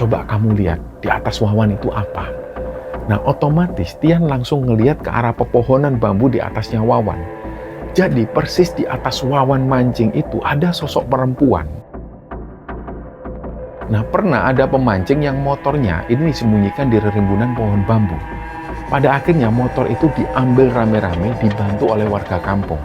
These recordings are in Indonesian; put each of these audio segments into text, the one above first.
Coba kamu lihat di atas wawan itu apa? Nah, otomatis Tian langsung ngelihat ke arah pepohonan bambu di atasnya wawan. Jadi persis di atas wawan mancing itu ada sosok perempuan. Nah, pernah ada pemancing yang motornya ini disembunyikan di rimbunan pohon bambu. Pada akhirnya motor itu diambil rame-rame dibantu oleh warga kampung.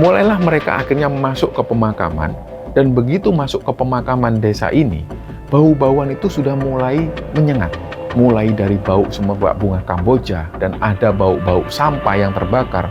Mulailah mereka akhirnya masuk ke pemakaman, dan begitu masuk ke pemakaman desa ini, bau-bauan itu sudah mulai menyengat. Mulai dari bau semerbak bunga Kamboja, dan ada bau-bau sampah yang terbakar.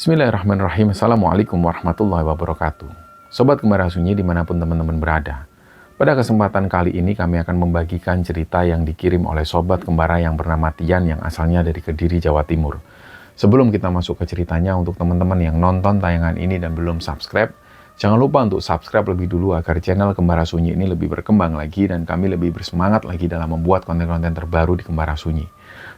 Bismillahirrahmanirrahim. Assalamualaikum warahmatullahi wabarakatuh. Sobat Kembara Sunyi dimanapun teman-teman berada. Pada kesempatan kali ini kami akan membagikan cerita yang dikirim oleh Sobat Kembara yang bernama Tian yang asalnya dari Kediri, Jawa Timur. Sebelum kita masuk ke ceritanya, untuk teman-teman yang nonton tayangan ini dan belum subscribe, jangan lupa untuk subscribe lebih dulu agar channel Kembara Sunyi ini lebih berkembang lagi dan kami lebih bersemangat lagi dalam membuat konten-konten terbaru di Kembara Sunyi.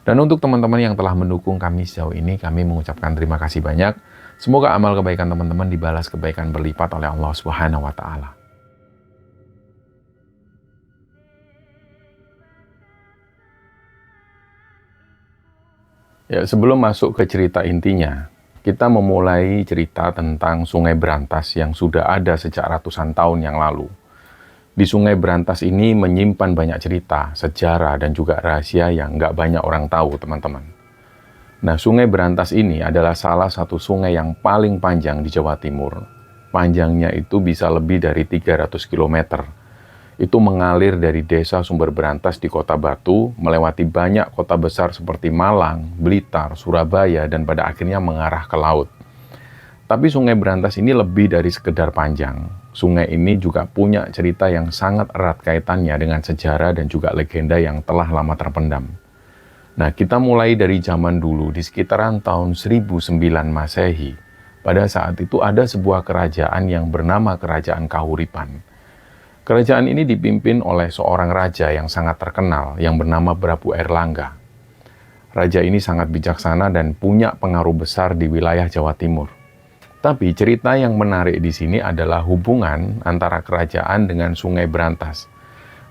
Dan untuk teman-teman yang telah mendukung kami sejauh ini, kami mengucapkan terima kasih banyak. Semoga amal kebaikan teman-teman dibalas kebaikan berlipat oleh Allah Subhanahu wa Ta'ala. Ya, sebelum masuk ke cerita intinya, kita memulai cerita tentang Sungai Brantas yang sudah ada sejak ratusan tahun yang lalu. Di Sungai Brantas ini menyimpan banyak cerita, sejarah, dan juga rahasia yang nggak banyak orang tahu, teman-teman. Nah, Sungai Brantas ini adalah salah satu sungai yang paling panjang di Jawa Timur. Panjangnya itu bisa lebih dari 300 km. Itu mengalir dari desa Sumber Brantas di Kota Batu, melewati banyak kota besar seperti Malang, Blitar, Surabaya, dan pada akhirnya mengarah ke laut. Tapi Sungai Brantas ini lebih dari sekedar panjang. Sungai ini juga punya cerita yang sangat erat kaitannya dengan sejarah dan juga legenda yang telah lama terpendam. Nah, kita mulai dari zaman dulu di sekitaran tahun 1009 Masehi. Pada saat itu ada sebuah kerajaan yang bernama Kerajaan Kahuripan. Kerajaan ini dipimpin oleh seorang raja yang sangat terkenal yang bernama Prabu Airlangga. Raja ini sangat bijaksana dan punya pengaruh besar di wilayah Jawa Timur. Tapi cerita yang menarik di sini adalah hubungan antara kerajaan dengan Sungai Brantas.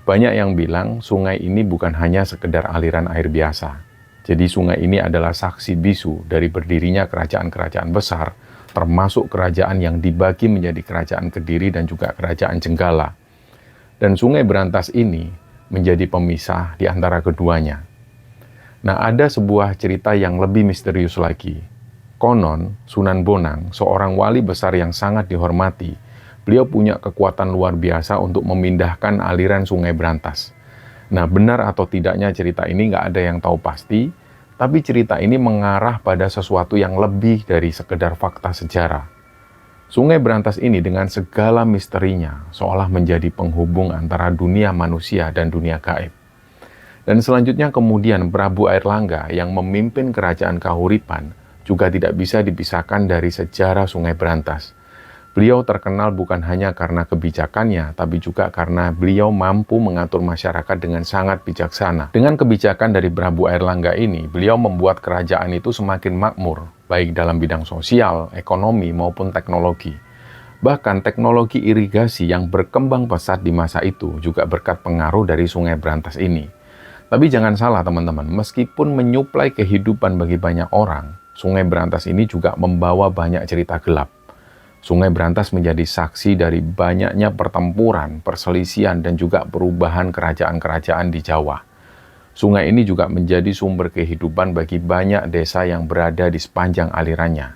Banyak yang bilang sungai ini bukan hanya sekedar aliran air biasa. Jadi sungai ini adalah saksi bisu dari berdirinya kerajaan-kerajaan besar, termasuk kerajaan yang dibagi menjadi Kerajaan Kediri dan juga Kerajaan Jenggala. Dan Sungai Brantas ini menjadi pemisah di antara keduanya. Nah, ada sebuah cerita yang lebih misterius lagi. Konon, Sunan Bonang, seorang wali besar yang sangat dihormati, beliau punya kekuatan luar biasa untuk memindahkan aliran Sungai Brantas. Nah, benar atau tidaknya cerita ini nggak ada yang tahu pasti, tapi cerita ini mengarah pada sesuatu yang lebih dari sekedar fakta sejarah. Sungai Brantas ini dengan segala misterinya, seolah menjadi penghubung antara dunia manusia dan dunia gaib. Dan selanjutnya kemudian Prabu Airlangga yang memimpin Kerajaan Kahuripan, juga tidak bisa dipisahkan dari sejarah Sungai Brantas. Beliau terkenal bukan hanya karena kebijakannya, tapi juga karena beliau mampu mengatur masyarakat dengan sangat bijaksana. Dengan kebijakan dari Prabu Airlangga ini, beliau membuat kerajaan itu semakin makmur, baik dalam bidang sosial, ekonomi, maupun teknologi. Bahkan teknologi irigasi yang berkembang pesat di masa itu juga berkat pengaruh dari Sungai Brantas ini. Tapi jangan salah teman-teman, meskipun menyuplai kehidupan bagi banyak orang, Sungai Brantas ini juga membawa banyak cerita gelap. Sungai Brantas menjadi saksi dari banyaknya pertempuran, perselisihan, dan juga perubahan kerajaan-kerajaan di Jawa. Sungai ini juga menjadi sumber kehidupan bagi banyak desa yang berada di sepanjang alirannya.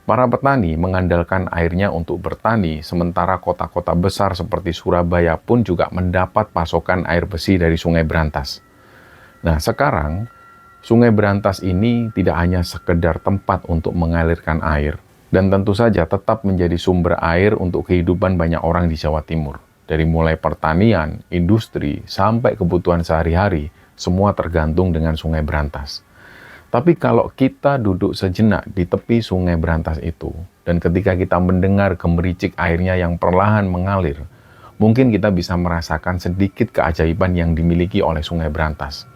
Para petani mengandalkan airnya untuk bertani, sementara kota-kota besar seperti Surabaya pun juga mendapat pasokan air bersih dari Sungai Brantas. Nah, sekarang Sungai Brantas ini tidak hanya sekedar tempat untuk mengalirkan air, dan tentu saja tetap menjadi sumber air untuk kehidupan banyak orang di Jawa Timur. Dari mulai pertanian, industri, sampai kebutuhan sehari-hari, semua tergantung dengan Sungai Brantas. Tapi kalau kita duduk sejenak di tepi Sungai Brantas itu, dan ketika kita mendengar gemericik airnya yang perlahan mengalir, mungkin kita bisa merasakan sedikit keajaiban yang dimiliki oleh Sungai Brantas.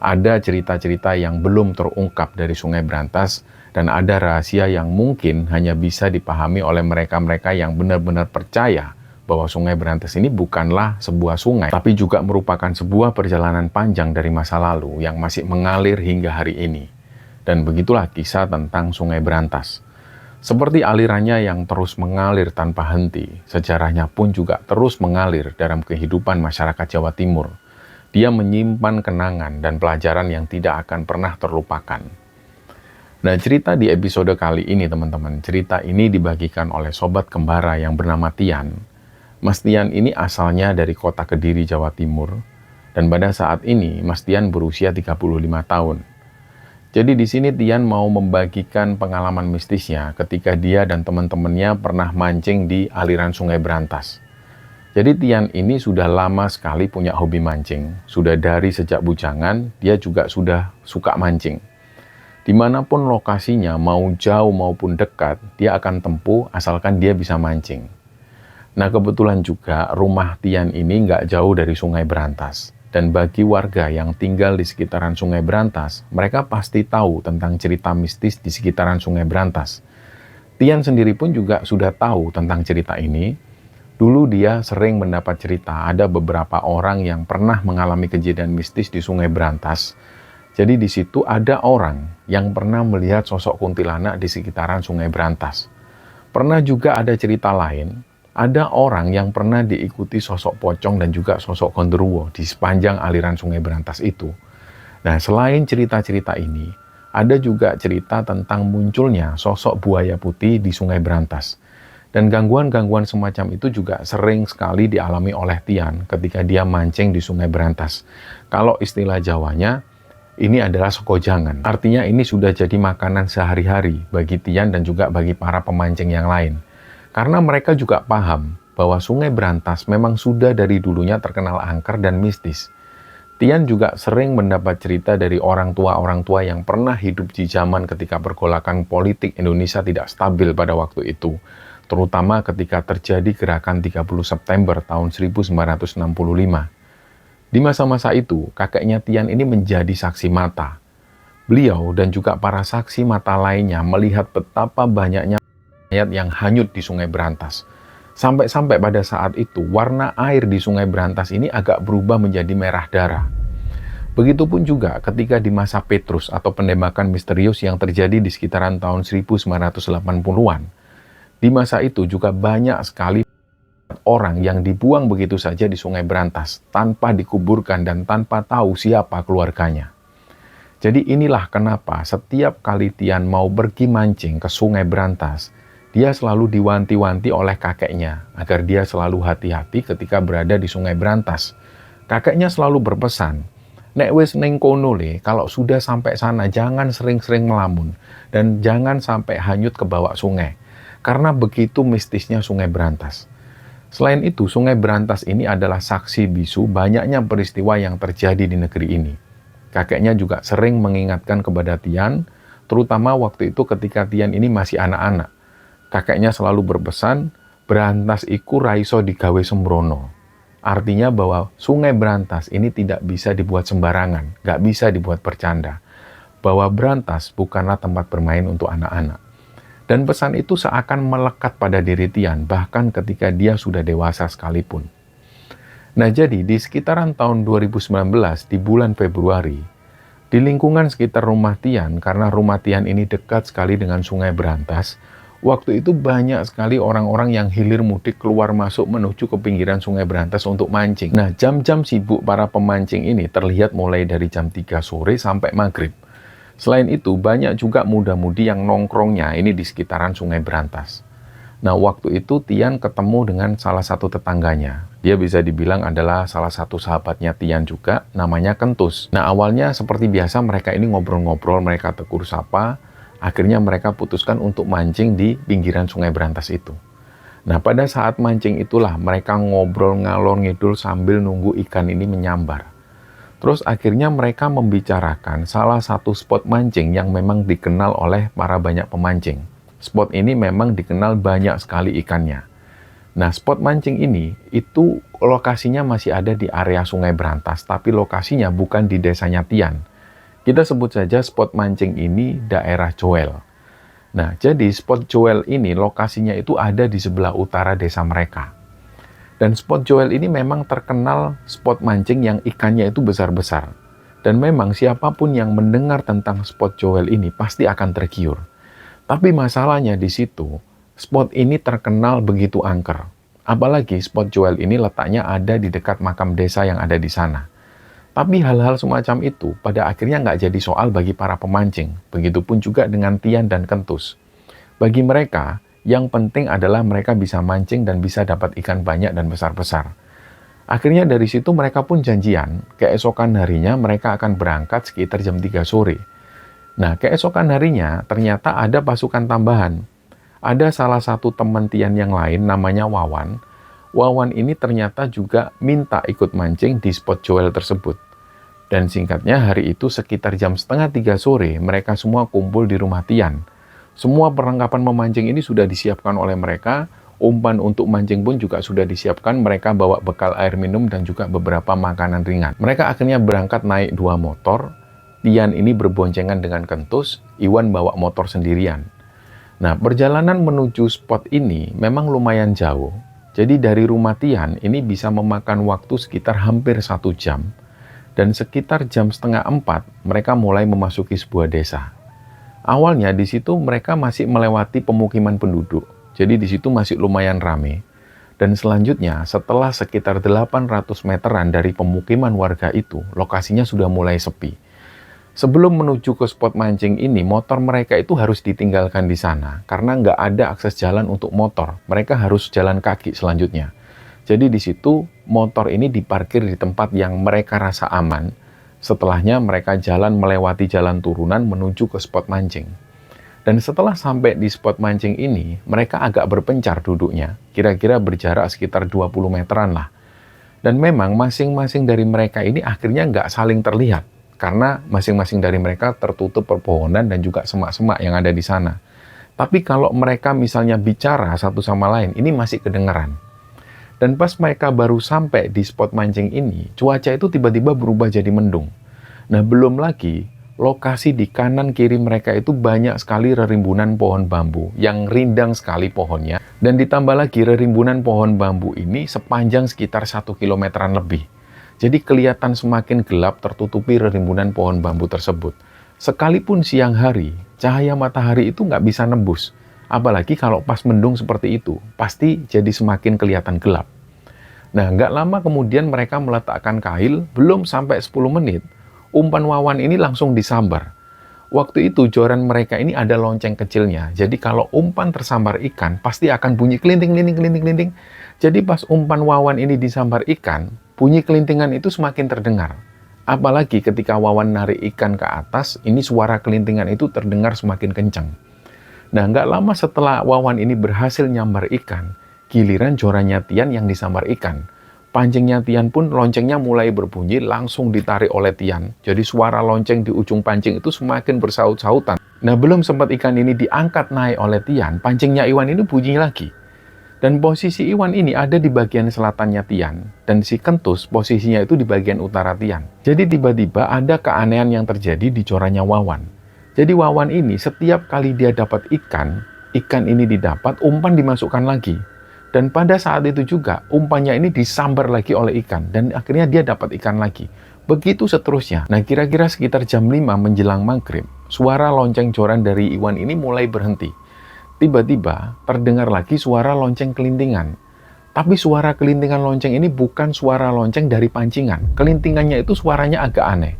Ada cerita-cerita yang belum terungkap dari Sungai Brantas, dan ada rahasia yang mungkin hanya bisa dipahami oleh mereka-mereka yang benar-benar percaya bahwa Sungai Brantas ini bukanlah sebuah sungai, tapi juga merupakan sebuah perjalanan panjang dari masa lalu yang masih mengalir hingga hari ini. Dan begitulah kisah tentang Sungai Brantas. Seperti alirannya yang terus mengalir tanpa henti, sejarahnya pun juga terus mengalir dalam kehidupan masyarakat Jawa Timur. Dia menyimpan kenangan dan pelajaran yang tidak akan pernah terlupakan. Nah, cerita di episode kali ini, teman-teman, cerita ini dibagikan oleh sobat kembara yang bernama Tian. Mas Tian ini asalnya dari kota Kediri, Jawa Timur, dan pada saat ini Mas Tian berusia 35 tahun. Jadi di sini Tian mau membagikan pengalaman mistisnya ketika dia dan teman-temannya pernah mancing di aliran Sungai Brantas. Jadi Tian ini sudah lama sekali punya hobi mancing. Sudah dari sejak bujangan, dia juga sudah suka mancing. Dimanapun lokasinya, mau jauh maupun dekat, dia akan tempuh asalkan dia bisa mancing. Nah, kebetulan juga rumah Tian ini nggak jauh dari Sungai Brantas. Dan bagi warga yang tinggal di sekitaran Sungai Brantas, mereka pasti tahu tentang cerita mistis di sekitaran Sungai Brantas. Tian sendiri pun juga sudah tahu tentang cerita ini. Dulu dia sering mendapat cerita ada beberapa orang yang pernah mengalami kejadian mistis di Sungai Brantas. Jadi di situ ada orang yang pernah melihat sosok kuntilanak di sekitaran Sungai Brantas. Pernah juga ada cerita lain, ada orang yang pernah diikuti sosok pocong dan juga sosok gondoruo di sepanjang aliran Sungai Brantas itu. Nah, selain cerita-cerita ini, ada juga cerita tentang munculnya sosok buaya putih di Sungai Brantas. Dan gangguan-gangguan semacam itu juga sering sekali dialami oleh Tian ketika dia mancing di Sungai Brantas. Kalau istilah Jawanya, ini adalah sekojangan. Artinya ini sudah jadi makanan sehari-hari bagi Tian dan juga bagi para pemancing yang lain. Karena mereka juga paham bahwa Sungai Brantas memang sudah dari dulunya terkenal angker dan mistis. Tian juga sering mendapat cerita dari orang tua yang pernah hidup di zaman ketika pergolakan politik Indonesia tidak stabil pada waktu itu, terutama ketika terjadi gerakan 30 September tahun 1965. Di masa-masa itu, kakeknya Tian ini menjadi saksi mata. Beliau dan juga para saksi mata lainnya melihat betapa banyaknya mayat yang hanyut di Sungai Brantas. Sampai-sampai pada saat itu, warna air di Sungai Brantas ini agak berubah menjadi merah darah. Begitupun juga ketika di masa Petrus atau penembakan misterius yang terjadi di sekitaran tahun 1980-an. Di masa itu juga banyak sekali orang yang dibuang begitu saja di Sungai Brantas, tanpa dikuburkan dan tanpa tahu siapa keluarganya. Jadi inilah kenapa setiap kali Tian mau pergi mancing ke Sungai Brantas, dia selalu diwanti-wanti oleh kakeknya agar dia selalu hati-hati ketika berada di Sungai Brantas. Kakeknya selalu berpesan, "Nek wis ning kono le, kalau sudah sampai sana jangan sering-sering melamun dan jangan sampai hanyut ke bawah sungai." Karena begitu mistisnya Sungai Brantas. Selain itu, Sungai Brantas ini adalah saksi bisu banyaknya peristiwa yang terjadi di negeri ini. Kakeknya juga sering mengingatkan kepada Tian, terutama waktu itu ketika Tian ini masih anak-anak. Kakeknya selalu berpesan, "Brantas iku raiso digawe sembrono." Artinya bahwa Sungai Brantas ini tidak bisa dibuat sembarangan, nggak bisa dibuat bercanda. Bahwa Brantas bukanlah tempat bermain untuk anak-anak. Dan pesan itu seakan melekat pada diri Tian, bahkan ketika dia sudah dewasa sekalipun. Nah, jadi di sekitaran tahun 2019, di bulan Februari, di lingkungan sekitar rumah Tian, karena rumah Tian ini dekat sekali dengan Sungai Brantas, Waktu itu banyak sekali orang-orang yang hilir mudik keluar masuk menuju ke pinggiran Sungai Berantas untuk mancing. Nah, jam-jam sibuk para pemancing ini terlihat mulai dari jam 3 sore sampai maghrib. Selain itu, banyak juga muda-mudi yang nongkrongnya ini di sekitaran Sungai Berantas. Nah, waktu itu Tian ketemu dengan salah satu tetangganya. Dia bisa dibilang adalah salah satu sahabatnya Tian juga, namanya Kentus. Nah, awalnya seperti biasa mereka ini ngobrol-ngobrol, mereka tegur sapa. Akhirnya mereka putuskan untuk mancing di pinggiran Sungai Berantas itu. Nah, pada saat mancing itulah mereka ngobrol ngalor ngidul sambil nunggu ikan ini menyambar. Terus akhirnya mereka membicarakan salah satu spot mancing yang memang dikenal oleh para banyak pemancing. Spot ini memang dikenal banyak sekali ikannya. Nah, spot mancing ini itu lokasinya masih ada di area Sungai Berantas, tapi lokasinya bukan di desanya Tian. Kita sebut saja spot mancing ini daerah Joel. Nah, jadi spot Joel ini lokasinya itu ada di sebelah utara desa mereka. Dan spot Joel ini memang terkenal spot mancing yang ikannya itu besar-besar. Dan memang siapapun yang mendengar tentang spot Joel ini pasti akan tergiur. Tapi masalahnya di situ, spot ini terkenal begitu angker. Apalagi spot Joel ini letaknya ada di dekat makam desa yang ada di sana. Tapi hal-hal semacam itu pada akhirnya nggak jadi soal bagi para pemancing. Begitupun juga dengan Tian dan Kentus. Bagi mereka, yang penting adalah mereka bisa mancing dan bisa dapat ikan banyak dan besar-besar. Akhirnya dari situ mereka pun janjian, keesokan harinya mereka akan berangkat sekitar jam 3 sore. Nah, keesokan harinya ternyata ada pasukan tambahan. Ada salah satu teman Tian yang lain namanya Wawan. Wawan ini ternyata juga minta ikut mancing di spot Joel tersebut. Dan singkatnya hari itu sekitar jam setengah 3 sore mereka semua kumpul di rumah Tian. Semua perlengkapan memancing ini sudah disiapkan oleh mereka, umpan untuk mancing pun juga sudah disiapkan, mereka bawa bekal air minum dan juga beberapa makanan ringan. Mereka akhirnya berangkat naik 2 motor, Tian ini berboncengan dengan Kentus, Iwan bawa motor sendirian. Nah, perjalanan menuju spot ini memang lumayan jauh. Jadi dari rumah Tian ini bisa memakan waktu sekitar hampir 1 jam. Dan sekitar jam setengah 4 mereka mulai memasuki sebuah desa. Awalnya di situ mereka masih melewati pemukiman penduduk. Jadi di situ masih lumayan ramai. Dan selanjutnya setelah sekitar 800 meteran dari pemukiman warga itu, lokasinya sudah mulai sepi. Sebelum menuju ke spot mancing ini, motor mereka itu harus ditinggalkan di sana karena nggak ada akses jalan untuk motor. Mereka harus jalan kaki selanjutnya. Jadi di situ motor ini diparkir di tempat yang mereka rasa aman. Setelahnya mereka jalan melewati jalan turunan menuju ke spot mancing. Dan setelah sampai di spot mancing ini, mereka agak berpencar duduknya. Kira-kira berjarak sekitar 20 meteran lah. Dan memang masing-masing dari mereka ini akhirnya nggak saling terlihat. Karena masing-masing dari mereka tertutup perpohonan dan juga semak-semak yang ada di sana. Tapi kalau mereka misalnya bicara satu sama lain, ini masih kedengaran. Dan pas mereka baru sampai di spot mancing ini, cuaca itu tiba-tiba berubah jadi mendung. Nah, belum lagi, lokasi di kanan kiri mereka itu banyak sekali rerimbunan pohon bambu yang rindang sekali pohonnya. Dan ditambah lagi rerimbunan pohon bambu ini sepanjang sekitar 1 kilometeran lebih. Jadi kelihatan semakin gelap tertutupi rerimbunan pohon bambu tersebut. Sekalipun siang hari, cahaya matahari itu nggak bisa nembus. Apalagi kalau pas mendung seperti itu, pasti jadi semakin kelihatan gelap. Nah, nggak lama kemudian mereka meletakkan kail, belum sampai 10 menit, umpan Wawan ini langsung disambar. Waktu itu joran mereka ini ada lonceng kecilnya, jadi kalau umpan tersambar ikan, pasti akan bunyi kelinting-kelinting-kelinting-kelinting. Jadi pas umpan Wawan ini disambar ikan, bunyi kelintingan itu semakin terdengar. Apalagi ketika Wawan narik ikan ke atas, ini suara kelintingan itu terdengar semakin kencang. Nah, nggak lama setelah Wawan ini berhasil nyambar ikan, giliran jorannya Tian yang disambar ikan. Pancingnya Tian pun loncengnya mulai berbunyi, langsung ditarik oleh Tian. Jadi suara lonceng di ujung pancing itu semakin bersaut-sautan. Nah, belum sempat ikan ini diangkat naik oleh Tian, pancingnya Iwan ini bunyi lagi. Dan posisi Iwan ini ada di bagian selatannya Tian. Dan si Kentus posisinya itu di bagian utara Tian. Jadi tiba-tiba ada keanehan yang terjadi di jorannya Wawan. Jadi Wawan ini setiap kali dia dapat ikan ini didapat, umpan dimasukkan lagi. Dan pada saat itu juga umpannya ini disambar lagi oleh ikan. Dan akhirnya dia dapat ikan lagi. Begitu seterusnya. Nah, kira-kira sekitar jam 5 menjelang maghrib, suara lonceng joran dari Iwan ini mulai berhenti. tiba-tiba terdengar lagi suara lonceng kelintingan. Tapi suara kelintingan lonceng ini bukan suara lonceng dari pancingan. Kelintingannya itu suaranya agak aneh.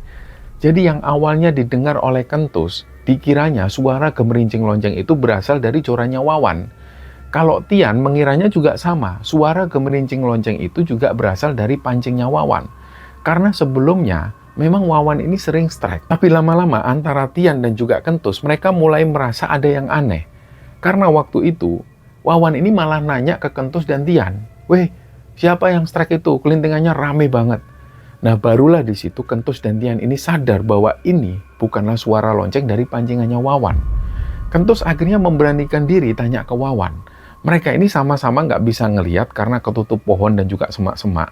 Jadi yang awalnya didengar oleh Kentus, dikiranya suara gemerincing lonceng itu berasal dari jorannya Wawan. Kalau Tian mengiranya juga sama, suara gemerincing lonceng itu juga berasal dari pancingnya Wawan. Karena sebelumnya, memang Wawan ini sering strike. Tapi lama-lama antara Tian dan juga Kentus, mereka mulai merasa ada yang aneh. Karena waktu itu, Wawan ini malah nanya ke Kentus dan Tian, "Weh, siapa yang strike itu? Kelintingannya rame banget." Nah, barulah di situ Kentus dan Tian ini sadar bahwa ini bukanlah suara lonceng dari pancingannya Wawan. Kentus akhirnya memberanikan diri tanya ke Wawan. Mereka ini sama-sama nggak bisa ngelihat karena ketutup pohon dan juga semak-semak.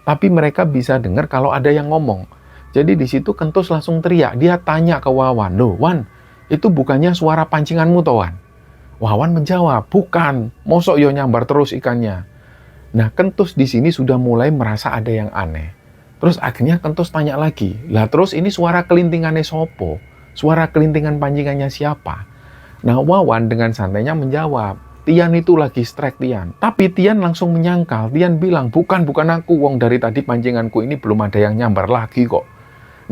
Tapi mereka bisa dengar kalau ada yang ngomong. Jadi di situ Kentus langsung teriak. Dia tanya ke Wawan, "Loh, Wan, itu bukannya suara pancinganmu toh, Wan?" Wawan menjawab, "Bukan, mosok yo nyambar terus ikannya." Nah, Kentus di sini sudah mulai merasa ada yang aneh. Terus akhirnya Kentus tanya lagi, "Lah terus ini suara kelintingannya sopo? Suara kelintingan pancingannya siapa?" Nah, Wawan dengan santainya menjawab, "Tian itu lagi strike, Tian." Tapi Tian langsung menyangkal. Tian bilang, bukan aku, wong dari tadi pancinganku ini belum ada yang nyambar lagi kok."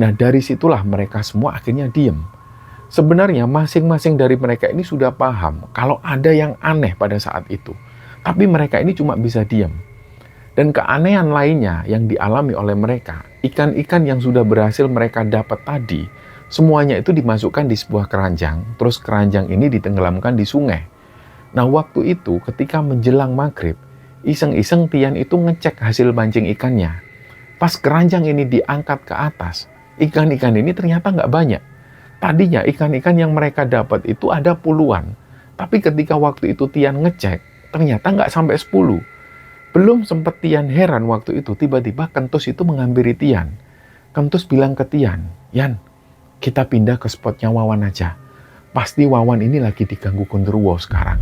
Nah, dari situlah mereka semua akhirnya diem. Sebenarnya masing-masing dari mereka ini sudah paham kalau ada yang aneh pada saat itu. Tapi mereka ini cuma bisa diam. Dan keanehan lainnya yang dialami oleh mereka, ikan-ikan yang sudah berhasil mereka dapat tadi, semuanya itu dimasukkan di sebuah keranjang, terus keranjang ini ditenggelamkan di sungai. Nah, waktu itu ketika menjelang maghrib, iseng-iseng Tian itu ngecek hasil mancing ikannya. Pas keranjang ini diangkat ke atas, ikan-ikan ini ternyata nggak banyak. Tadinya ikan-ikan yang mereka dapat itu ada puluhan. Tapi ketika waktu itu Tian ngecek, ternyata nggak sampai 10. Belum sempat Tian heran waktu itu, tiba-tiba Kentus itu menghampiri Tian. Kentus bilang ke Tian, "Yan, kita pindah ke spotnya Wawan aja. Pasti Wawan ini lagi diganggu genderuwo sekarang."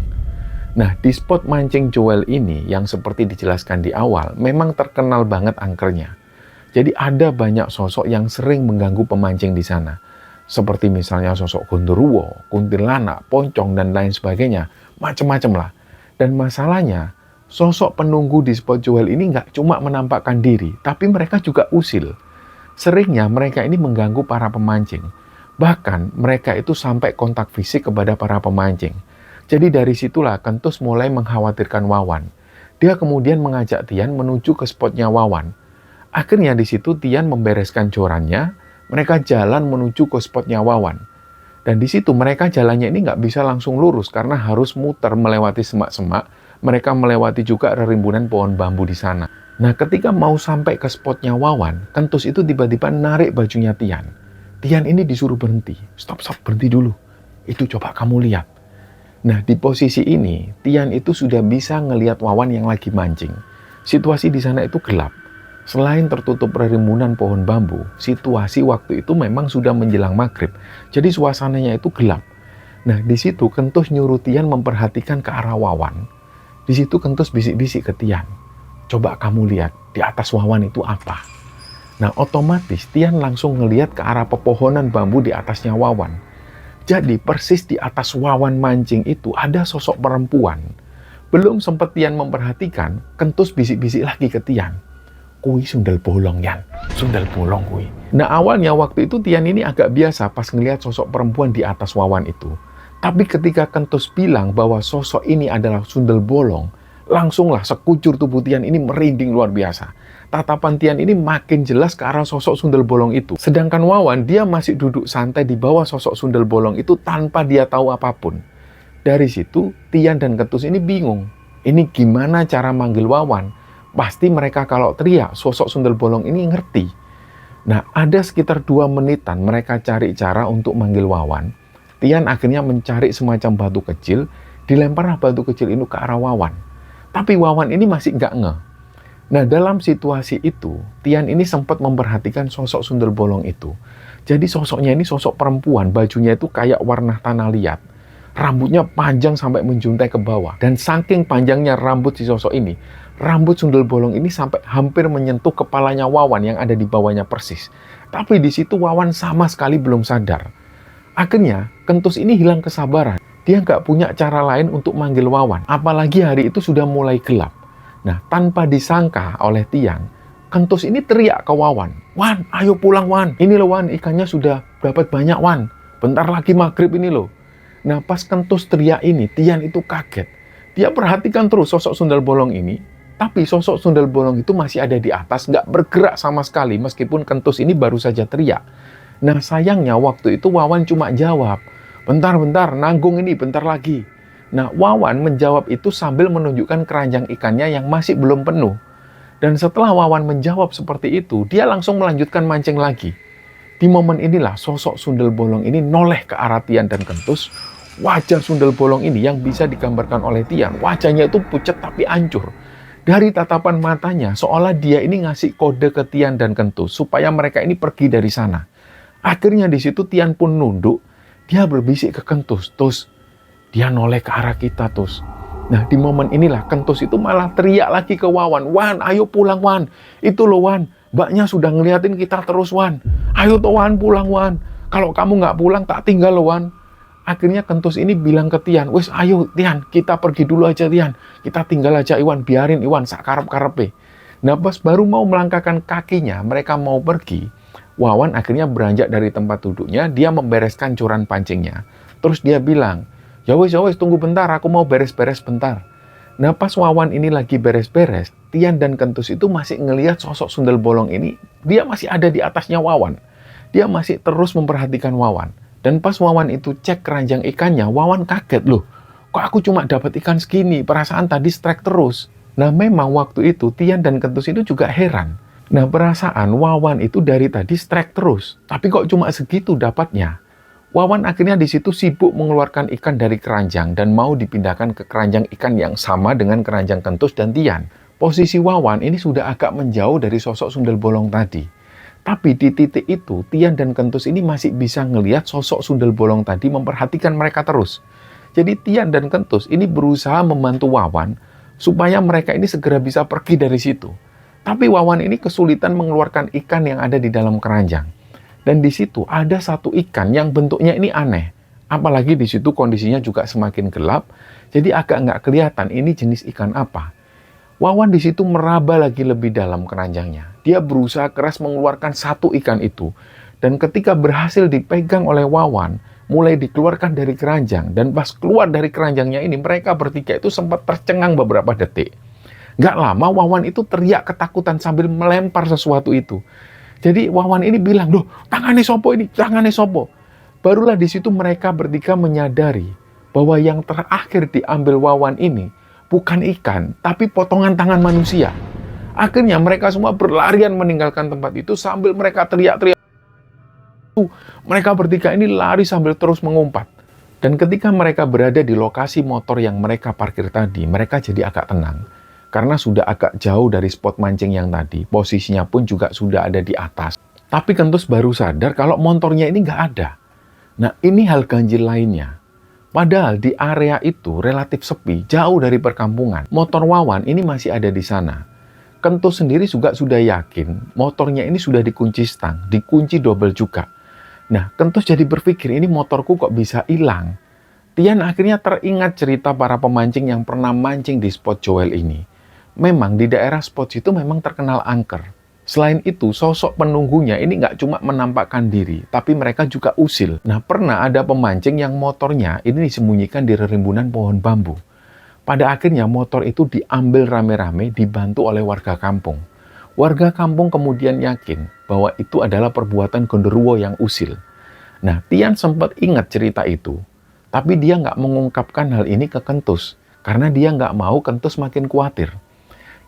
Nah, di spot mancing Joel ini yang seperti dijelaskan di awal, memang terkenal banget angkernya. Jadi ada banyak sosok yang sering mengganggu pemancing di sana. Seperti misalnya sosok genderuwo, kuntilanak, pocong, dan lain sebagainya. Macem-macem lah. Dan masalahnya, sosok penunggu di spot Joel ini nggak cuma menampakkan diri, tapi mereka juga usil. Seringnya mereka ini mengganggu para pemancing. Bahkan mereka itu sampai kontak fisik kepada para pemancing. Jadi dari situlah Kentus mulai mengkhawatirkan Wawan. Dia kemudian mengajak Tian menuju ke spotnya Wawan. Akhirnya di situ Tian membereskan jorannya, mereka jalan menuju ke spotnya Wawan. Dan di situ mereka jalannya ini nggak bisa langsung lurus karena harus muter melewati semak-semak. Mereka melewati juga rerimbunan pohon bambu di sana. Nah, ketika mau sampai ke spotnya Wawan, Kentus itu tiba-tiba narik bajunya Tian. Tian ini disuruh berhenti. Stop, berhenti dulu. Itu coba kamu lihat. Nah, di posisi ini, Tian itu sudah bisa ngelihat Wawan yang lagi mancing. Situasi di sana itu gelap. Selain tertutup rerimbunan pohon bambu, situasi waktu itu memang sudah menjelang maghrib. Jadi suasananya itu gelap. Nah, di situ Kentus nyuruh Tian memperhatikan ke arah Wawan. Di situ Kentus bisik-bisik ke Tian. "Coba kamu lihat, di atas Wawan itu apa?" Nah, otomatis Tian langsung ngelihat ke arah pepohonan bambu di atasnya Wawan. Jadi persis di atas Wawan mancing itu ada sosok perempuan. Belum sempat Tian memperhatikan, Kentus bisik-bisik lagi ke Tian. "Kui sundel bolong, Yan. Sundel bolong kui." Nah, awalnya waktu itu Tian ini agak biasa pas ngelihat sosok perempuan di atas Wawan itu. Tapi ketika Kentus bilang bahwa sosok ini adalah sundel bolong, langsunglah sekujur tubuh Tian ini merinding luar biasa. Tatapan Tian ini makin jelas ke arah sosok sundel bolong itu. Sedangkan Wawan, dia masih duduk santai di bawah sosok sundel bolong itu tanpa dia tahu apapun. Dari situ, Tian dan Kentus ini bingung. Ini gimana cara manggil Wawan? Pasti mereka kalau teriak, sosok sundel bolong ini ngerti. Nah, ada sekitar 2 menitan mereka cari cara untuk manggil Wawan. Tian akhirnya mencari semacam batu kecil, dilemparlah batu kecil itu ke arah Wawan. Tapi Wawan ini masih nggak ngeh. Nah, dalam situasi itu, Tian ini sempat memperhatikan sosok sundel bolong itu. Jadi sosoknya ini sosok perempuan, bajunya itu kayak warna tanah liat. Rambutnya panjang sampai menjuntai ke bawah. Dan saking panjangnya rambut si sosok ini, rambut sundel bolong ini sampai hampir menyentuh kepalanya Wawan yang ada di bawahnya persis. Tapi di situ Wawan sama sekali belum sadar. Akhirnya, Kentus ini hilang kesabaran. Dia nggak punya cara lain untuk manggil Wawan. Apalagi hari itu sudah mulai gelap. Nah, tanpa disangka oleh Tian, Kentus ini teriak ke Wawan. "Wan, ayo pulang Wan. Ini loh Wan, ikannya sudah dapat banyak Wan. Bentar lagi maghrib ini loh." Nah, pas Kentus teriak ini, Tian itu kaget. Dia perhatikan terus sosok sundel bolong ini. Tapi sosok sundel bolong itu masih ada di atas, nggak bergerak sama sekali meskipun Kentus ini baru saja teriak. Nah, sayangnya waktu itu Wawan cuma jawab, "Bentar, nanggung ini, bentar lagi." Nah, Wawan menjawab itu sambil menunjukkan keranjang ikannya yang masih belum penuh. Dan setelah Wawan menjawab seperti itu, dia langsung melanjutkan mancing lagi. Di momen inilah sosok sundel bolong ini noleh ke arah Tian dan Kentus. Wajah sundel bolong ini yang bisa digambarkan oleh Tian, wajahnya itu pucat tapi hancur. Dari tatapan matanya, seolah dia ini ngasih kode ke Tian dan Kentus supaya mereka ini pergi dari sana. Akhirnya di situ Tian pun nunduk. Dia berbisik ke Kentus, "Tus." Dia noleh ke arah kita, Tus. Nah, di momen inilah Kentus itu malah teriak lagi ke Wawan, "Wan, ayo pulang Wan. Itu loh Wan, mbaknya sudah ngeliatin kita terus Wan. Ayo toh Wan, pulang Wan. Kalau kamu nggak pulang tak tinggal loh Wan." Akhirnya Kentus ini bilang ke Tian, "Wes ayo Tian, kita pergi dulu aja Tian. Kita tinggal aja Iwan, biarin Iwan sak karep-karepe." Nah, pas baru mau melangkahkan kakinya, mereka mau pergi. Wawan akhirnya beranjak dari tempat duduknya, dia membereskan curan pancingnya. Terus dia bilang, ya wes, tunggu bentar, aku mau beres-beres bentar." Nah, pas Wawan ini lagi beres-beres, Tian dan Kentus itu masih ngelihat sosok sundel bolong ini, dia masih ada di atasnya Wawan. Dia masih terus memperhatikan Wawan. Dan pas Wawan itu cek keranjang ikannya, Wawan kaget, "Loh, kok aku cuma dapat ikan segini? Perasaan tadi strike terus." Nah, memang waktu itu Tian dan Kentus itu juga heran. Nah, perasaan Wawan itu dari tadi strike terus, tapi kok cuma segitu dapatnya. Wawan akhirnya di situ sibuk mengeluarkan ikan dari keranjang dan mau dipindahkan ke keranjang ikan yang sama dengan keranjang Kentus dan Tian. Posisi Wawan ini sudah agak menjauh dari sosok sundel bolong tadi. Tapi di titik itu, Tian dan Kentus ini masih bisa ngelihat sosok sundel bolong tadi memperhatikan mereka terus. Jadi Tian dan Kentus ini berusaha membantu Wawan supaya mereka ini segera bisa pergi dari situ. Tapi Wawan ini kesulitan mengeluarkan ikan yang ada di dalam keranjang. Dan di situ ada satu ikan yang bentuknya ini aneh. Apalagi di situ kondisinya juga semakin gelap, jadi agak nggak kelihatan ini jenis ikan apa. Wawan di situ meraba lagi lebih dalam keranjangnya. Dia berusaha keras mengeluarkan satu ikan itu. Dan ketika berhasil dipegang oleh Wawan, mulai dikeluarkan dari keranjang. Dan pas keluar dari keranjangnya ini, mereka bertiga itu sempat tercengang beberapa detik. Nggak lama Wawan itu teriak ketakutan sambil melempar sesuatu itu. Jadi Wawan ini bilang, "Loh, tangannya sopo ini, tangannya sopo." Barulah di situ mereka bertiga menyadari bahwa yang terakhir diambil Wawan ini bukan ikan, tapi potongan tangan manusia. Akhirnya mereka semua berlarian meninggalkan tempat itu sambil mereka teriak-teriak. Mereka bertiga ini lari sambil terus mengumpat. Dan ketika mereka berada di lokasi motor yang mereka parkir tadi, mereka jadi agak tenang. Karena sudah agak jauh dari spot mancing yang tadi, posisinya pun juga sudah ada di atas. Tapi Kentus baru sadar kalau motornya ini nggak ada. Nah, ini hal ganjil lainnya. Padahal di area itu relatif sepi, jauh dari perkampungan. Motor Wawan ini masih ada di sana. Kentus sendiri juga sudah yakin motornya ini sudah dikunci stang, dikunci double juga. Nah, Kentus jadi berpikir, ini motorku kok bisa hilang? Tian akhirnya teringat cerita para pemancing yang pernah mancing di spot Joel ini. Memang di daerah spot itu memang terkenal angker. Selain itu, sosok penunggunya ini nggak cuma menampakkan diri, tapi mereka juga usil. Nah, pernah ada pemancing yang motornya ini disembunyikan di rimbunan pohon bambu. Pada akhirnya motor itu diambil rame-rame dibantu oleh warga kampung. Warga kampung kemudian yakin bahwa itu adalah perbuatan genderuwo yang usil. Nah, Tian sempat ingat cerita itu, tapi dia nggak mengungkapkan hal ini ke Kentus, karena dia nggak mau Kentus makin khawatir.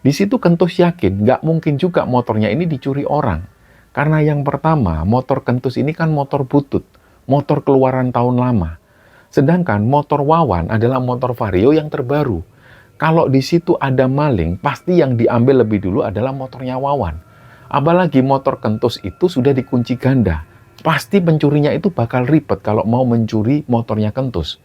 Di situ Kentus yakin nggak mungkin juga motornya ini dicuri orang. Karena yang pertama, motor Kentus ini kan motor butut, motor keluaran tahun lama. Sedangkan motor Wawan adalah motor Vario yang terbaru. Kalau di situ ada maling, pasti yang diambil lebih dulu adalah motornya Wawan. Apalagi motor Kentus itu sudah dikunci ganda. Pasti pencurinya itu bakal ribet kalau mau mencuri motornya Kentus.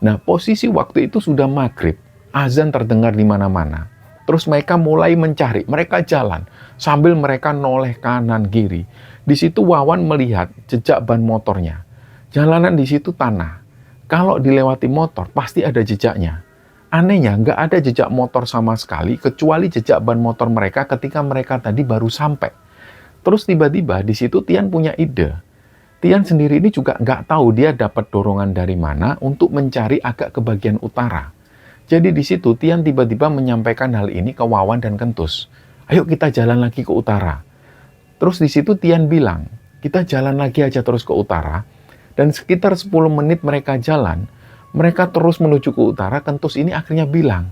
Nah, posisi waktu itu sudah maghrib, azan terdengar di mana-mana. Terus mereka mulai mencari, mereka jalan sambil mereka noleh kanan kiri. Di situ Wawan melihat jejak ban motornya. Jalanan di situ tanah. Kalau dilewati motor, pasti ada jejaknya. Anehnya, nggak ada jejak motor sama sekali, kecuali jejak ban motor mereka ketika mereka tadi baru sampai. Terus tiba-tiba di situ Tian punya ide. Tian sendiri ini juga nggak tahu dia dapat dorongan dari mana untuk mencari agak ke bagian utara. Jadi di situ Tian tiba-tiba menyampaikan hal ini ke Wawan dan Kentus. Ayo kita jalan lagi ke utara. Terus di situ Tian bilang, kita jalan lagi aja terus ke utara. Dan sekitar 10 menit mereka jalan, mereka terus menuju ke utara. Kentus ini akhirnya bilang,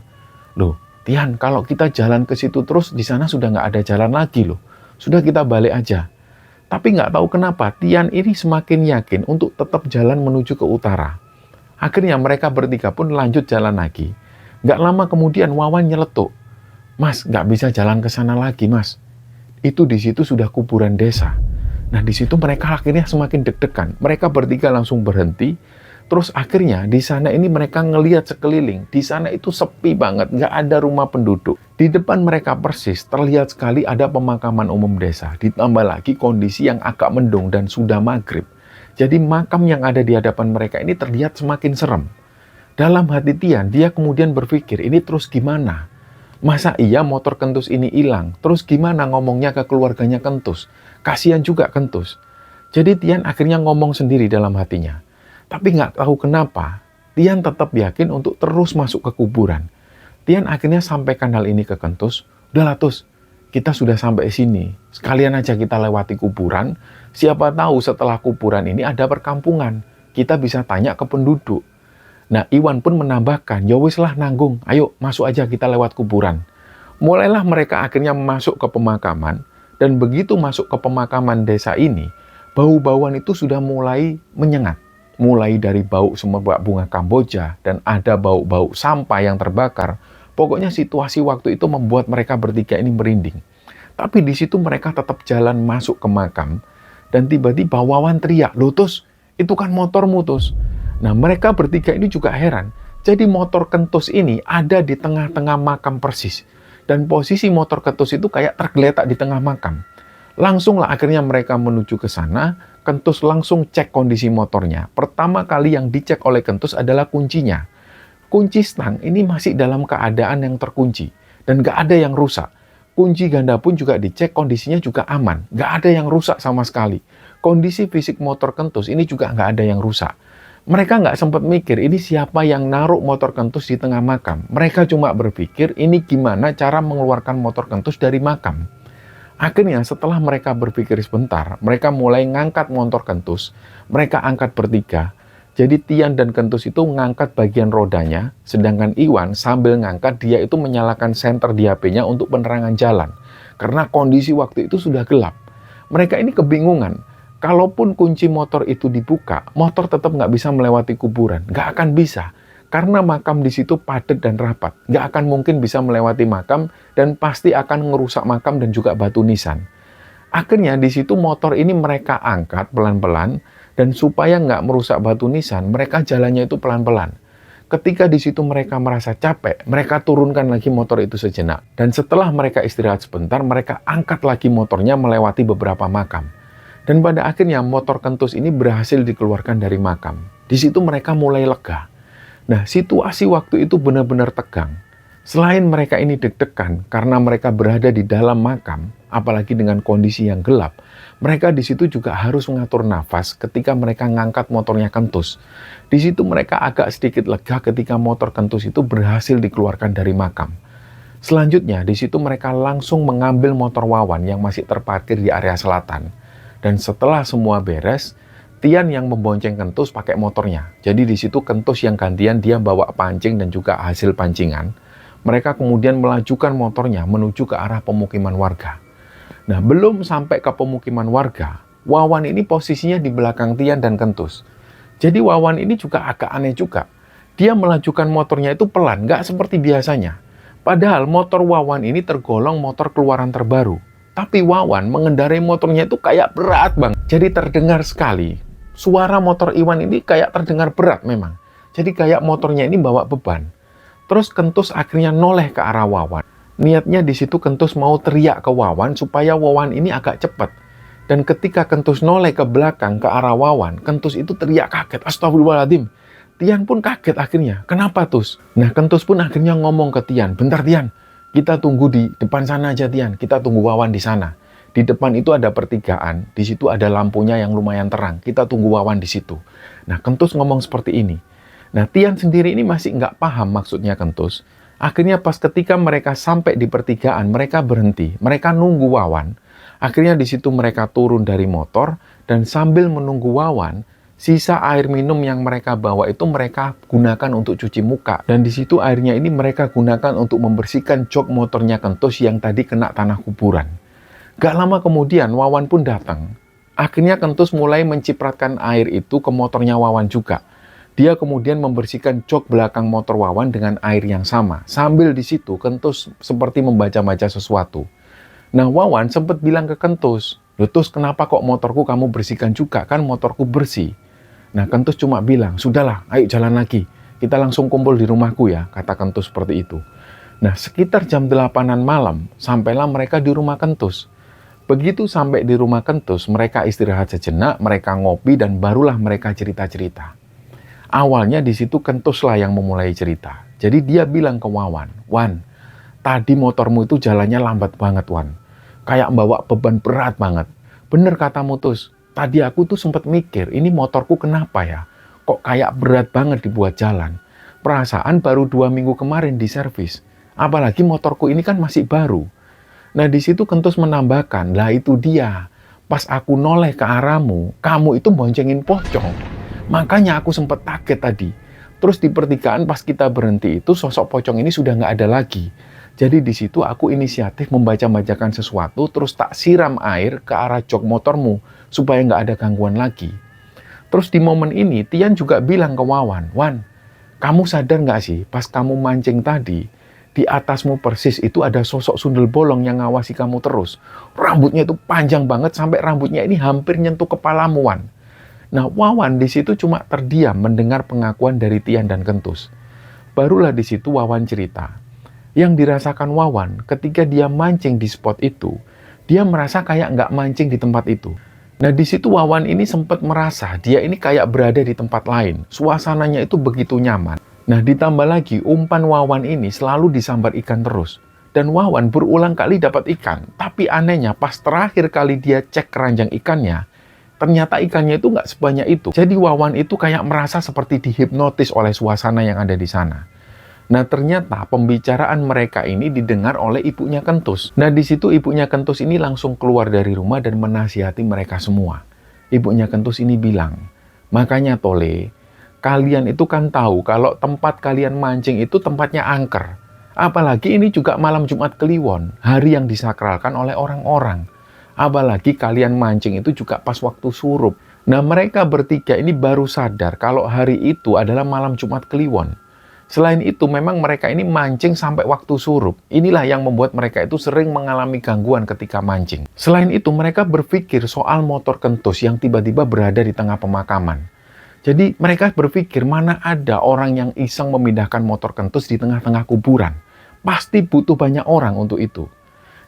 loh Tian, kalau kita jalan ke situ terus, di sana sudah nggak ada jalan lagi loh. Sudah kita balik aja. Tapi nggak tahu kenapa, Tian ini semakin yakin untuk tetap jalan menuju ke utara. Akhirnya mereka bertiga pun lanjut jalan lagi. Nggak lama kemudian Wawan nyeletuk, Mas, nggak bisa jalan ke sana lagi, Mas. Itu di situ sudah kuburan desa. Nah, di situ mereka akhirnya semakin deg-degan. Mereka bertiga langsung berhenti. Terus akhirnya di sana ini mereka ngelihat sekeliling. Di sana itu sepi banget, nggak ada rumah penduduk. Di depan mereka persis terlihat sekali ada pemakaman umum desa. Ditambah lagi kondisi yang agak mendung dan sudah maghrib. Jadi makam yang ada di hadapan mereka ini terlihat semakin serem. Dalam hati Tian, dia kemudian berpikir, ini terus gimana? Masa iya motor Kentus ini hilang? Terus gimana ngomongnya ke keluarganya Kentus? Kasihan juga Kentus. Jadi Tian akhirnya ngomong sendiri dalam hatinya. Tapi nggak tahu kenapa, Tian tetap yakin untuk terus masuk ke kuburan. Tian akhirnya sampaikan hal ini ke Kentus. Udahlah Tus, kita sudah sampai sini. Sekalian aja kita lewati kuburan. Siapa tahu setelah kuburan ini ada perkampungan. Kita bisa tanya ke penduduk. Nah, Iwan pun menambahkan, ya wis lah nanggung, ayo masuk aja kita lewat kuburan. Mulailah mereka akhirnya masuk ke pemakaman, dan begitu masuk ke pemakaman desa ini, bau-bauan itu sudah mulai menyengat. Mulai dari bau semerbak bunga Kamboja, dan ada bau-bau sampah yang terbakar. Pokoknya situasi waktu itu membuat mereka bertiga ini merinding. Tapi di situ mereka tetap jalan masuk ke makam, dan tiba-tiba Wawan teriak, "Loh Tus, itu kan motormu Tus." Nah, mereka bertiga ini juga heran. Jadi motor Kentus ini ada di tengah-tengah makam persis. Dan posisi motor Kentus itu kayak tergeletak di tengah makam. Langsunglah akhirnya mereka menuju ke sana. Kentus langsung cek kondisi motornya. Pertama kali yang dicek oleh Kentus adalah kuncinya. Kunci stang ini masih dalam keadaan yang terkunci. Dan nggak ada yang rusak. Kunci ganda pun juga dicek, kondisinya juga aman. Nggak ada yang rusak sama sekali. Kondisi fisik motor Kentus ini juga nggak ada yang rusak. Mereka nggak sempat mikir ini siapa yang naruh motor Kentus di tengah makam. Mereka cuma berpikir ini gimana cara mengeluarkan motor Kentus dari makam. Akhirnya setelah mereka berpikir sebentar, mereka mulai ngangkat motor Kentus. Mereka angkat bertiga. Jadi Tian dan Kentus itu ngangkat bagian rodanya, sedangkan Iwan sambil ngangkat dia itu menyalakan senter di HP-nya untuk penerangan jalan. Karena kondisi waktu itu sudah gelap. Mereka ini kebingungan. Kalaupun kunci motor itu dibuka, motor tetap nggak bisa melewati kuburan. Nggak akan bisa. Karena makam di situ padat dan rapat. Nggak akan mungkin bisa melewati makam dan pasti akan ngerusak makam dan juga batu nisan. Akhirnya di situ motor ini mereka angkat pelan-pelan dan supaya nggak merusak batu nisan, mereka jalannya itu pelan-pelan. Ketika di situ mereka merasa capek, mereka turunkan lagi motor itu sejenak. Dan setelah mereka istirahat sebentar, mereka angkat lagi motornya melewati beberapa makam. Dan pada akhirnya motor Kentus ini berhasil dikeluarkan dari makam. Di situ mereka mulai lega. Nah, situasi waktu itu benar-benar tegang. Selain mereka ini deg-degan karena mereka berada di dalam makam, apalagi dengan kondisi yang gelap, mereka di situ juga harus mengatur nafas ketika mereka ngangkat motornya Kentus. Di situ mereka agak sedikit lega ketika motor Kentus itu berhasil dikeluarkan dari makam. Selanjutnya, di situ mereka langsung mengambil motor Wawan yang masih terparkir di area selatan. Dan setelah semua beres, Tian yang membonceng Kentus pakai motornya. Jadi di situ Kentus yang gantian dia bawa pancing dan juga hasil pancingan. Mereka kemudian melajukan motornya menuju ke arah pemukiman warga. Nah, belum sampai ke pemukiman warga, Wawan ini posisinya di belakang Tian dan Kentus. Jadi Wawan ini juga agak aneh juga. Dia melajukan motornya itu pelan, nggak seperti biasanya. Padahal motor Wawan ini tergolong motor keluaran terbaru. Tapi Wawan mengendarai motornya itu kayak berat bang. Jadi terdengar sekali. Suara motor Iwan ini kayak terdengar berat memang. Jadi kayak motornya ini bawa beban. Terus Kentus akhirnya noleh ke arah Wawan. Niatnya di situ Kentus mau teriak ke Wawan supaya Wawan ini agak cepat. Dan ketika Kentus noleh ke belakang ke arah Wawan, Kentus itu teriak kaget. Astagfirullahaladzim. Tian pun kaget akhirnya. Kenapa Tus? Nah, Kentus pun akhirnya ngomong ke Tian, bentar Tian, kita tunggu di depan sana aja Tian, kita tunggu Wawan di sana. Di depan itu ada pertigaan, di situ ada lampunya yang lumayan terang, kita tunggu Wawan di situ. Nah, Kentus ngomong seperti ini. Nah, Tian sendiri ini masih nggak paham maksudnya Kentus. Akhirnya pas ketika mereka sampai di pertigaan, mereka berhenti, mereka nunggu Wawan. Akhirnya di situ mereka turun dari motor, dan sambil menunggu Wawan, sisa air minum yang mereka bawa itu mereka gunakan untuk cuci muka. Dan di situ airnya ini mereka gunakan untuk membersihkan jok motornya Kentus yang tadi kena tanah kuburan. Gak lama kemudian Wawan pun datang. Akhirnya Kentus mulai mencipratkan air itu ke motornya Wawan juga. Dia kemudian membersihkan jok belakang motor Wawan dengan air yang sama. Sambil di situ Kentus seperti membaca-baca sesuatu. Nah, Wawan sempat bilang ke Kentus, "Loh Tus, kenapa kok motorku kamu bersihkan juga? Kan motorku bersih." Nah, Kentus cuma bilang, "Sudahlah, ayo jalan lagi. Kita langsung kumpul di rumahku ya," kata Kentus seperti itu. Nah, sekitar jam 8-an malam, sampailah mereka di rumah Kentus. Begitu sampai di rumah Kentus, mereka istirahat sejenak, mereka ngopi, dan barulah mereka cerita-cerita. Awalnya di situ Kentuslah yang memulai cerita. Jadi dia bilang ke Wawan, "Wan, tadi motormu itu jalannya lambat banget, Wan. Kayak bawa beban berat banget. Bener katamu, Tus. Tadi aku tuh sempat mikir, ini motorku kenapa ya? Kok kayak berat banget dibuat jalan. Perasaan baru 2 minggu kemarin diservis. Apalagi motorku ini kan masih baru." Nah, di situ Kentus menambahkan, "Lah itu dia. Pas aku noleh ke arahmu, kamu itu boncengin pocong. Makanya aku sempat kaget tadi. Terus di pertigaan pas kita berhenti itu sosok pocong ini sudah nggak ada lagi. Jadi di situ aku inisiatif membaca-bacakan sesuatu, terus tak siram air ke arah jok motormu supaya nggak ada gangguan lagi." Terus di momen ini Tian juga bilang ke Wawan, "Wan, kamu sadar nggak sih pas kamu mancing tadi, di atasmu persis itu ada sosok sundel bolong yang ngawasi kamu terus. Rambutnya itu panjang banget sampai rambutnya ini hampir nyentuh kepalamu, Wan." Nah, Wawan di situ cuma terdiam mendengar pengakuan dari Tian dan Kentus. Barulah di situ Wawan cerita. Yang dirasakan Wawan ketika dia mancing di spot itu, dia merasa kayak nggak mancing di tempat itu. Nah, di situ Wawan ini sempat merasa dia ini kayak berada di tempat lain. Suasananya itu begitu nyaman. Nah, ditambah lagi umpan Wawan ini selalu disambar ikan terus. Dan Wawan berulang kali dapat ikan. Tapi anehnya pas terakhir kali dia cek keranjang ikannya, ternyata ikannya itu nggak sebanyak itu. Jadi Wawan itu kayak merasa seperti dihipnotis oleh suasana yang ada di sana. Nah, ternyata pembicaraan mereka ini didengar oleh ibunya Kentus. Nah, di situ ibunya Kentus ini langsung keluar dari rumah dan menasihati mereka semua. Ibunya Kentus ini bilang, "Makanya Tole, kalian itu kan tahu kalau tempat kalian mancing itu tempatnya angker. Apalagi ini juga malam Jumat Kliwon, hari yang disakralkan oleh orang-orang. Apalagi kalian mancing itu juga pas waktu surup." Nah, mereka bertiga ini baru sadar kalau hari itu adalah malam Jumat Kliwon. Selain itu, memang mereka ini mancing sampai waktu surup. Inilah yang membuat mereka itu sering mengalami gangguan ketika mancing. Selain itu, mereka berpikir soal motor Kentus yang tiba-tiba berada di tengah pemakaman. Jadi, mereka berpikir mana ada orang yang iseng memindahkan motor Kentus di tengah-tengah kuburan. Pasti butuh banyak orang untuk itu.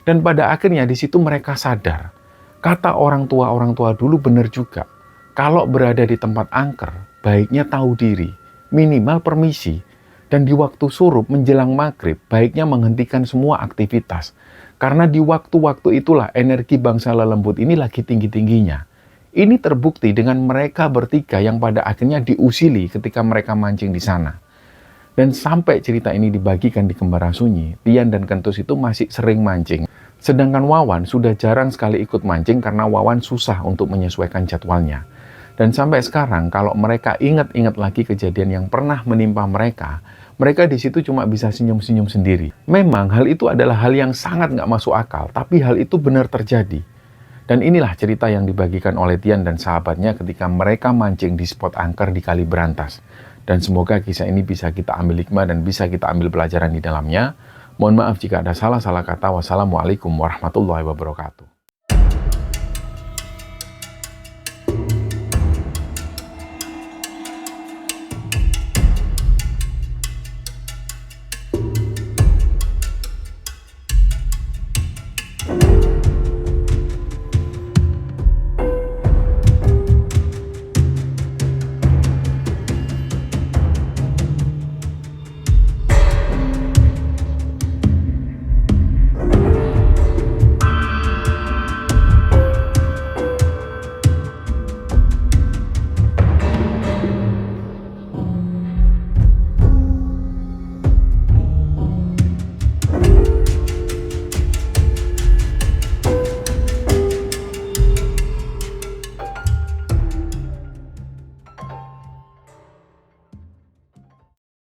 Dan pada akhirnya di situ mereka sadar. Kata orang tua dulu benar juga. Kalau berada di tempat angker, baiknya tahu diri. Minimal permisi. Dan di waktu surup menjelang maghrib, baiknya menghentikan semua aktivitas. Karena di waktu-waktu itulah energi bangsa lelembut ini lagi tinggi-tingginya. Ini terbukti dengan mereka bertiga yang pada akhirnya diusili ketika mereka mancing di sana. Dan sampai cerita ini dibagikan di Kembara Sunyi, Tian dan Kentus itu masih sering mancing. Sedangkan Wawan sudah jarang sekali ikut mancing karena Wawan susah untuk menyesuaikan jadwalnya. Dan sampai sekarang kalau mereka ingat-ingat lagi kejadian yang pernah menimpa mereka di situ cuma bisa senyum-senyum sendiri. Memang hal itu adalah hal yang sangat nggak masuk akal, tapi hal itu benar terjadi. Dan inilah cerita yang dibagikan oleh Tian dan sahabatnya ketika mereka mancing di spot angker di Kali Berantas. Dan semoga kisah ini bisa kita ambil hikmah dan bisa kita ambil pelajaran di dalamnya. Mohon maaf jika ada salah-salah kata. Wassalamualaikum warahmatullahi wabarakatuh.